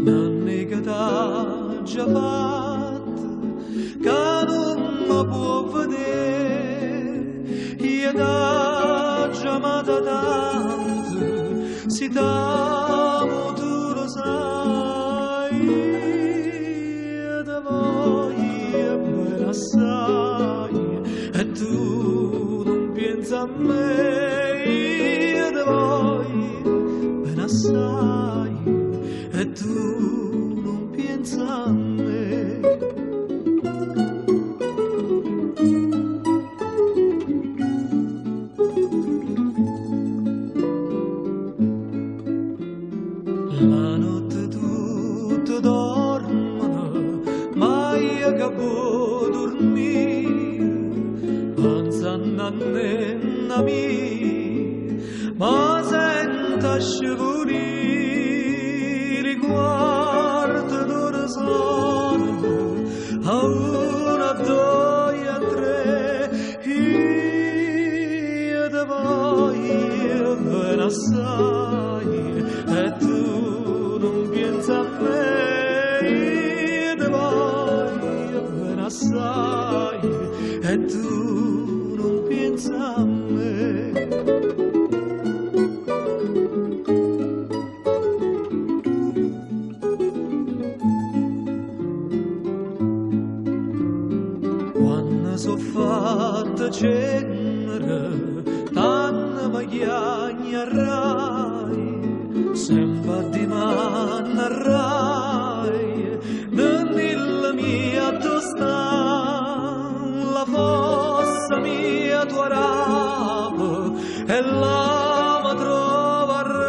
Nanni che t'ha già fatto, che non mi può vedere, io t'ha già amata tanto, si t'amo tu lo sai, io te voglio bene assai, e tu non pensi a me, io te voglio bene assai, e tu non pensi a me. La notte tutte dormono, ma io che può dormire, pensando a nonna mia, ma sento scivolire, guarda dove sono, a una, a due, a tre, io te voglio bene assai, e tu non pensi a me, io te voglio bene assai, e tu non pensi a me. Quando so fatta cenere, tanto mi chiagnerai, sempre di m'annarrai, nella mia tosta, la fossa mia tua rapa, e là mi troverai,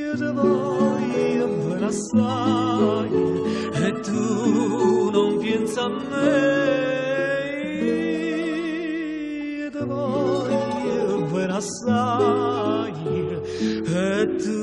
io te voglio bene assai, e tu non pensi a me, io te voglio bene assai, e tu